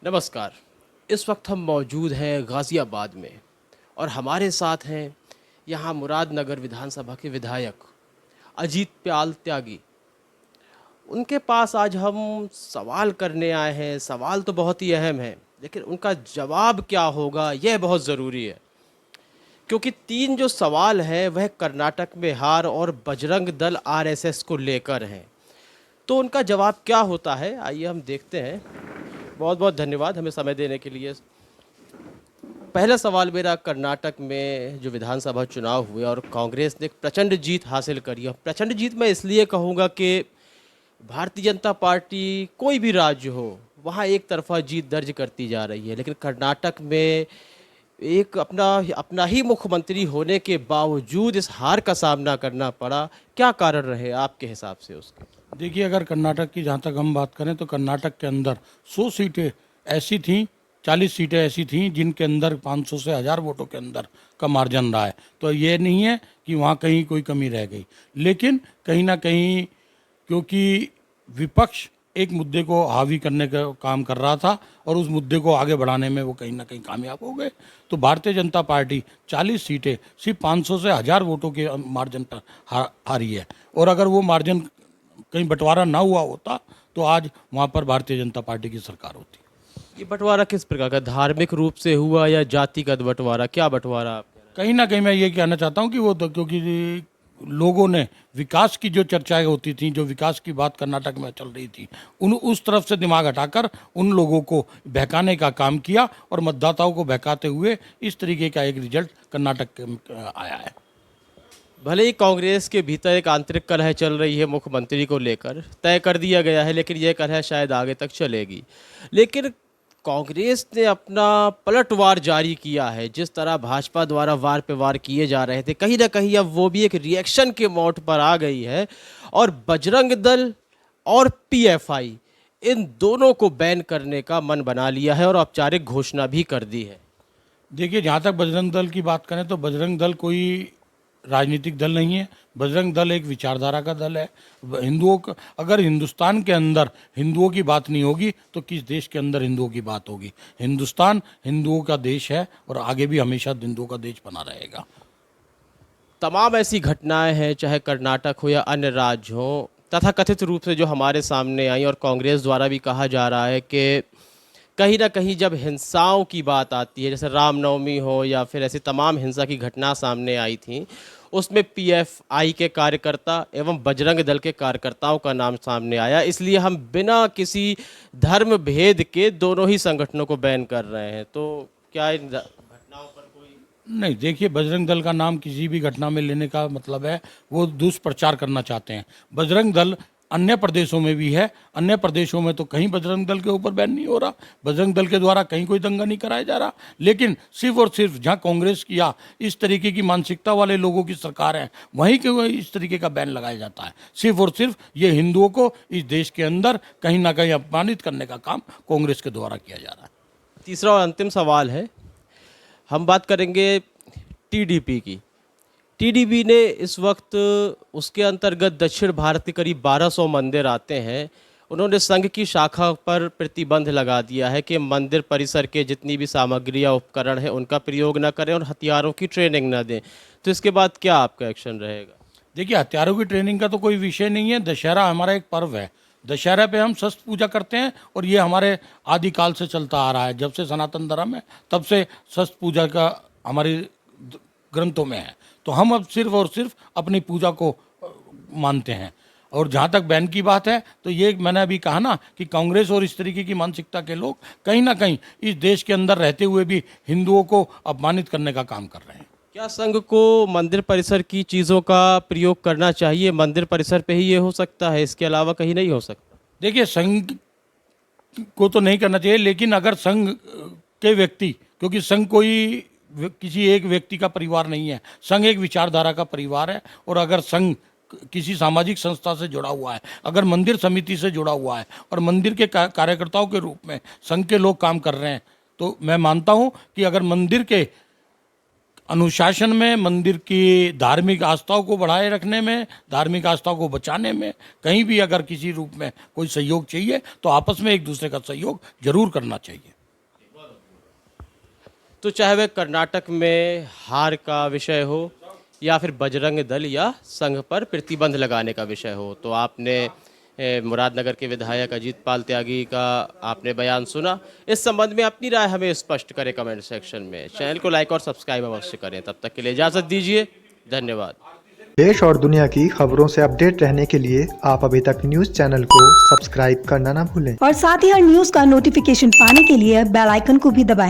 नमस्कार। इस वक्त हम मौजूद हैं गाज़ियाबाद में और हमारे साथ हैं यहाँ मुरादनगर विधानसभा के विधायक अजीत प्याल त्यागी। उनके पास आज हम सवाल करने आए हैं। सवाल तो बहुत ही अहम है, लेकिन उनका जवाब क्या होगा यह बहुत ज़रूरी है, क्योंकि तीन जो सवाल हैं वह कर्नाटक में हार और बजरंग दल आरएसएस को लेकर हैं। तो उनका जवाब क्या होता है, आइए हम देखते हैं। बहुत बहुत धन्यवाद हमें समय देने के लिए। पहला सवाल मेरा, कर्नाटक में जो विधानसभा चुनाव हुए और कांग्रेस ने एक प्रचंड जीत हासिल करी है। प्रचंड जीत मैं इसलिए कहूँगा कि भारतीय जनता पार्टी कोई भी राज्य हो वहाँ एक तरफा जीत दर्ज करती जा रही है, लेकिन कर्नाटक में एक अपना अपना ही मुख्यमंत्री होने के बावजूद इस हार का सामना करना पड़ा। क्या कारण रहे आपके हिसाब से उसके? देखिए, अगर कर्नाटक की जहाँ तक हम बात करें तो कर्नाटक के अंदर 100 सीटें ऐसी थीं, 40 सीटें ऐसी थीं जिनके अंदर 500 से 1000 वोटों के अंदर का मार्जिन रहा है। तो ये नहीं है कि वहाँ कहीं कोई कमी रह गई, लेकिन कहीं ना कहीं क्योंकि विपक्ष एक मुद्दे को हावी करने का काम कर रहा था और उस मुद्दे को आगे बढ़ाने में वो कहीं ना कहीं कामयाब हो गए, तो भारतीय जनता पार्टी 40 सीटें सिर्फ 500 से 1000 वोटों के मार्जिन पर हारी है। और अगर वो मार्जिन कहीं बंटवारा ना हुआ होता तो आज वहाँ पर भारतीय जनता पार्टी की सरकार होती। ये बंटवारा किस प्रकार का, धार्मिक रूप से हुआ या जातिगत बंटवारा, क्या बंटवारा आप कह रहे कहीं ना कहीं मैं ये कहना चाहता हूँ कि वो तो क्योंकि लोगों ने विकास की जो चर्चाएं होती थी, जो विकास की बात कर्नाटक में चल रही थी, उन उस तरफ से दिमाग हटाकर उन लोगों को बहकाने का काम किया और मतदाताओं को बहकाते हुए इस तरीके का एक रिजल्ट कर्नाटक में आया है। भले ही कांग्रेस के भीतर एक आंतरिक कलह चल रही है, मुख्यमंत्री को लेकर तय कर दिया गया है, लेकिन यह कलह शायद आगे तक चलेगी। लेकिन कांग्रेस ने अपना पलटवार जारी किया है। जिस तरह भाजपा द्वारा वार पे वार किए जा रहे थे, कहीं ना कहीं अब वो भी एक रिएक्शन के मोड पर आ गई है और बजरंग दल और पीएफआई इन दोनों को बैन करने का मन बना लिया है और औपचारिक घोषणा भी कर दी है। देखिए, जहाँ तक बजरंग दल की बात करें तो बजरंग दल कोई राजनीतिक दल नहीं है। बजरंग दल एक विचारधारा का दल है। हिंदुओं का, अगर हिंदुस्तान के अंदर हिंदुओं की बात नहीं होगी तो किस देश के अंदर हिंदुओं की बात होगी। हिंदुस्तान हिंदुओं का देश है और आगे भी हमेशा हिंदुओं का देश बना रहेगा। तमाम ऐसी घटनाएं हैं, चाहे कर्नाटक हो या अन्य राज्य हो, तथा कथित रूप से जो हमारे सामने आई और कांग्रेस द्वारा भी कहा जा रहा है कि कहीं ना कहीं जब हिंसाओं की बात आती है, जैसे रामनवमी हो या फिर ऐसी तमाम हिंसा की घटना सामने आई थी, उसमें पीएफआई के कार्यकर्ता एवं बजरंग दल के कार्यकर्ताओं का नाम सामने आया। इसलिए हम बिना किसी धर्म भेद के दोनों ही संगठनों को बैन कर रहे हैं। तो क्या इन घटनाओं पर कोई? नहीं, देखिए, बजरंग दल का नाम किसी भी घटना में लेने का मतलब है वो दुष्प्रचार करना चाहते हैं। बजरंग दल अन्य प्रदेशों में भी है। अन्य प्रदेशों में तो कहीं बजरंग दल के ऊपर बैन नहीं हो रहा, बजरंग दल के द्वारा कहीं कोई दंगा नहीं कराया जा रहा। लेकिन सिर्फ और सिर्फ जहाँ कांग्रेस की या इस तरीके की मानसिकता वाले लोगों की सरकार है, वहीं के इस तरीके का बैन लगाया जाता है। सिर्फ और सिर्फ ये हिंदुओं को इस देश के अंदर कहीं ना कहीं अपमानित करने का काम कांग्रेस के द्वारा किया जा रहा है। तीसरा और अंतिम सवाल है, हम बात करेंगे टीडीपी की। टीडीपी ने इस वक्त, उसके अंतर्गत दक्षिण भारत के करीब 1200 मंदिर आते हैं। उन्होंने संघ की शाखा पर प्रतिबंध लगा दिया है कि मंदिर परिसर के जितनी भी सामग्री या उपकरण है उनका प्रयोग न करें और हथियारों की ट्रेनिंग न दें। तो इसके बाद क्या आपका एक्शन रहेगा? देखिए, हथियारों की ट्रेनिंग का तो कोई विषय नहीं है। दशहरा हमारा एक पर्व है। दशहरा पे हम शस्त्र पूजा करते हैं और ये हमारे आदिकाल से चलता आ रहा है। जब से सनातन धर्म है तब से शस्त्र पूजा का हमारे ग्रंथों में है। तो हम अब सिर्फ और सिर्फ अपनी पूजा को मानते हैं। और जहाँ तक बैन की बात है तो ये मैंने अभी कहा ना कि कांग्रेस और इस तरीके की मानसिकता के लोग कहीं ना कहीं इस देश के अंदर रहते हुए भी हिंदुओं को अपमानित करने का काम कर रहे हैं। क्या संघ को मंदिर परिसर की चीज़ों का प्रयोग करना चाहिए? मंदिर परिसर पे ही ये हो सकता है, इसके अलावा कहीं नहीं हो सकता? देखिए, संघ को तो नहीं करना चाहिए, लेकिन अगर संघ के व्यक्ति, क्योंकि संघ कोई किसी एक व्यक्ति का परिवार नहीं है, संघ एक विचारधारा का परिवार है। और अगर संघ किसी सामाजिक संस्था से जुड़ा हुआ है, अगर मंदिर समिति से जुड़ा हुआ है और मंदिर के कार्यकर्ताओं के रूप में संघ के लोग काम कर रहे हैं, तो मैं मानता हूं कि अगर मंदिर के अनुशासन में, मंदिर की धार्मिक आस्थाओं को बढ़ाए रखने में, धार्मिक आस्थाओं को बचाने में कहीं भी अगर किसी रूप में कोई सहयोग चाहिए तो आपस में एक दूसरे का सहयोग जरूर करना चाहिए। तो चाहे वह कर्नाटक में हार का विषय हो या फिर बजरंग दल या संघ पर प्रतिबंध लगाने का विषय हो, तो आपने मुरादनगर के विधायक अजीत पाल त्यागी का आपने बयान सुना। इस संबंध में अपनी राय हमें स्पष्ट करें कमेंट सेक्शन में। चैनल को लाइक और सब्सक्राइब अवश्य करें। तब तक के लिए इजाज़त दीजिए। धन्यवाद। देश और दुनिया की खबरों से अपडेट रहने के लिए आप अभी तक न्यूज़ चैनल को सब्सक्राइब करना ना भूलें और साथ ही हर न्यूज का नोटिफिकेशन पाने के लिए बेल आइकन को भी दबाएं।